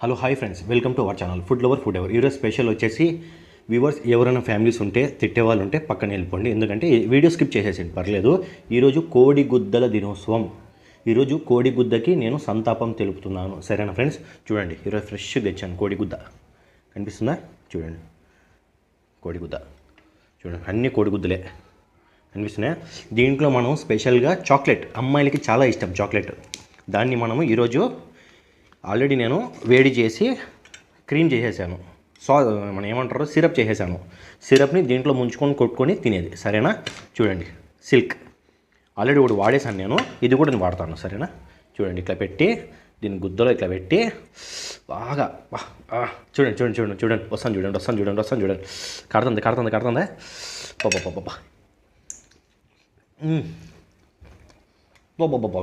Hello hi friends, welcome to our channel food lover food ever. ఈరోజు special వచ్చేసి viewers ఎవరైనా families ఉంటే తిట్టే వాళ్ళు ఉంటే పక్కన వెళ్ళిపోండి, ఎందుకంటే వీడియో స్కిప్ చేసేసింది పర్లేదు. ఈరోజు కోడిగుద్దల దినోత్సవం. ఈరోజు కోడిగుద్దకి నేను సంతాపం తెలుపుతున్నాను, సరేనా ఫ్రెండ్స్? చూడండి, ఈరోజు ఫ్రెష్ తెచ్చాను కోడిగుద్ద. కనిపిస్తుందా? చూడండి కోడిగుద్ద, చూడండి అన్ని కోడిగుద్దలే కనిపిస్తున్నాయి. దీంట్లో మనం స్పెషల్గా చాక్లెట్, అమ్మాయిలకి చాలా ఇష్టం చాక్లెట్, దాన్ని మనము ఈరోజు ఆల్రెడీ నేను వేడి చేసి క్రీమ్ చేసేసాను, మనం ఏమంటారో సిరప్ చేసేసాను. సిరప్ని దీంట్లో ముంచుకొని కొట్టుకొని తినేది, సరేనా? చూడండి సిల్క్ ఆల్రెడీ ఒకటి వాడేసాను నేను, ఇది కూడా నేను వాడతాను, సరేనా? చూడండి ఇట్లా పెట్టి దీని గుద్దలో ఇట్లా పెట్టి బాగా చూడండి చూడండి చూడండి చూడండి వస్తాను చూడండి వస్తాను చూడండి వస్తాను చూడండి కడుతుంది బాబా బాబా